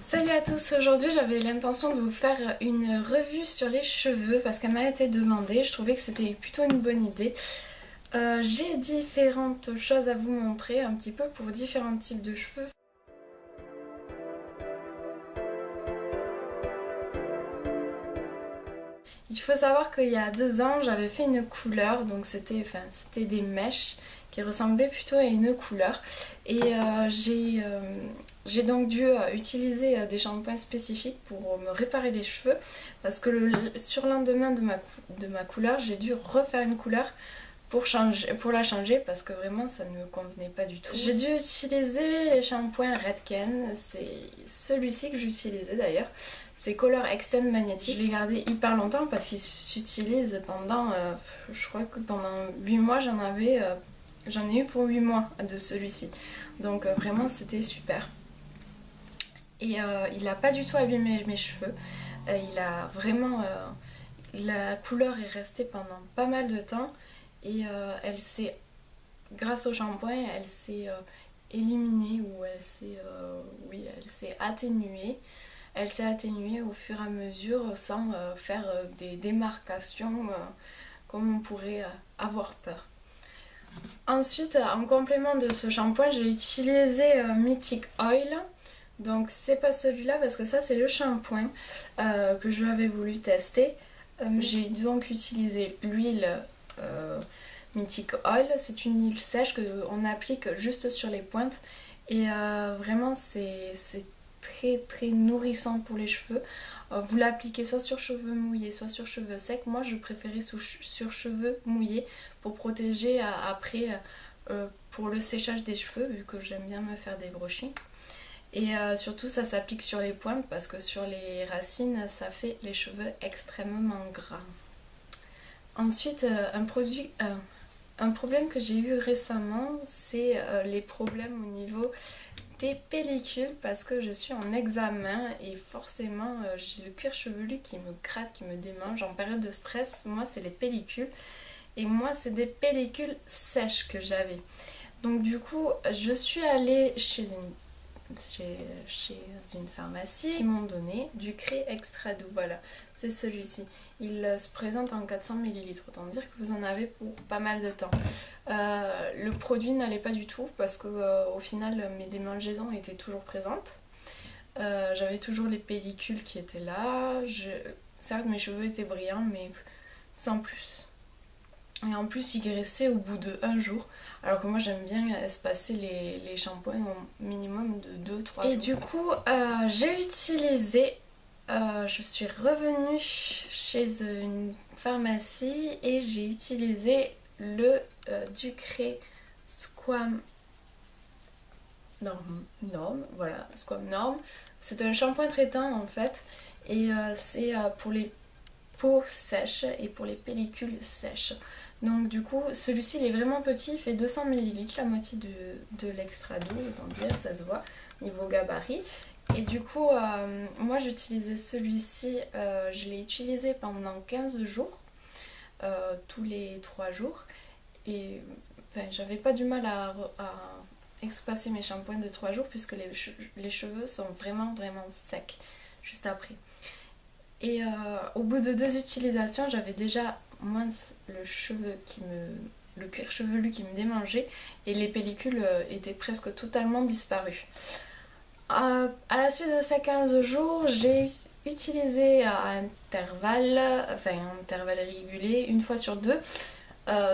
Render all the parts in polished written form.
Salut à tous, aujourd'hui j'avais l'intention de vous faire une revue sur les cheveux parce qu'elle m'a été demandée, je trouvais que c'était plutôt une bonne idée. J'ai différentes choses à vous montrer un petit peu pour différents types de cheveux. Il faut savoir qu'il y a 2 ans j'avais fait une couleur, donc c'était des mèches qui ressemblaient plutôt à une couleur et j'ai donc dû utiliser des shampoings spécifiques pour me réparer les cheveux parce que le surlendemain de ma couleur j'ai dû refaire une couleur pour la changer parce que vraiment ça ne me convenait pas du tout. J'ai dû utiliser les shampoings Redken, c'est celui-ci que j'utilisais d'ailleurs. C'est Color Extend Magnétique. Je l'ai gardé hyper longtemps parce qu'il s'utilise pendant, je crois que pendant 8 mois j'en ai eu pour 8 mois de celui-ci. Donc vraiment c'était super. Et il n'a pas du tout abîmé mes cheveux. Il a vraiment... la couleur est restée pendant pas mal de temps. Et grâce au shampoing, elle s'est éliminée ou elle s'est atténuée. Elle s'est atténuée au fur et à mesure sans faire des démarcations comme on pourrait avoir peur. Ensuite, en complément de ce shampoing, j'ai utilisé Mythic Oil. Donc c'est pas celui-là parce que ça c'est le shampoing que je avais voulu tester. J'ai donc utilisé l'huile Mythic Oil. C'est une huile sèche qu'on applique juste sur les pointes et vraiment c'est très nourrissant pour les cheveux. Vous l'appliquez soit sur cheveux mouillés soit sur cheveux secs. Moi je préférais sur cheveux mouillés pour protéger après pour le séchage des cheveux vu que j'aime bien me faire des brushings. Et surtout ça s'applique sur les pointes parce que sur les racines ça fait les cheveux extrêmement gras. Ensuite un problème que j'ai eu récemment c'est les problèmes au niveau des pellicules parce que je suis en examen et forcément j'ai le cuir chevelu qui me gratte, qui me démange. En période de stress, moi c'est les pellicules et moi c'est des pellicules sèches que j'avais. Donc du coup je suis allée chez une pharmacie qui m'ont donné du Cré Extra Doux. Voilà, c'est celui-ci. Il se présente en 400 ml, autant dire que vous en avez pour pas mal de temps. Le produit n'allait pas du tout parce que au final mes démangeaisons étaient toujours présentes. J'avais toujours les pellicules qui étaient là. Certes mes cheveux étaient brillants mais sans plus. Et en plus il graissait au bout de 1 jour. Alors que moi j'aime bien espacer les shampoings au minimum de 2-3 jours. Et du coup j'ai utilisé, je suis revenue chez une pharmacie et j'ai utilisé le Ducré Squam Norme, voilà, Squam Norme. C'est un shampoing traitant en fait et c'est pour les peau sèche et pour les pellicules sèches. Donc du coup celui-ci il est vraiment petit, il fait 200 ml, la moitié de l'extra doux, autant dire, ça se voit niveau gabarit. Et du coup moi j'utilisais celui-ci, je l'ai utilisé pendant 15 jours, tous les 3 jours. Et enfin, j'avais pas du mal à espacer mes shampoings de 3 jours puisque les cheveux sont vraiment secs juste après. Et au bout de 2 utilisations, j'avais déjà moins le cuir chevelu qui me démangeait et les pellicules étaient presque totalement disparues. À la suite de ces 15 jours, j'ai utilisé à intervalles réguliers, une fois sur 2,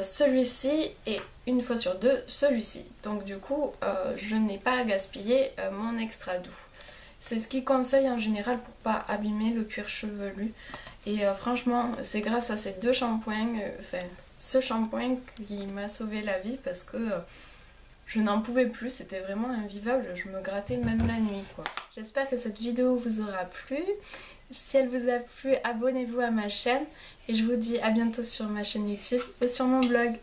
celui-ci et une fois sur 2 celui-ci. Donc du coup, je n'ai pas à gaspiller mon extra doux. C'est ce qu'ils conseillent en général pour pas abîmer le cuir chevelu. Et franchement, c'est grâce à ces 2 shampoings, ce shampoing qui m'a sauvé la vie parce que je n'en pouvais plus, c'était vraiment invivable, je me grattais même la nuit quoi. J'espère que cette vidéo vous aura plu. Si elle vous a plu, abonnez-vous à ma chaîne et je vous dis à bientôt sur ma chaîne YouTube et sur mon blog.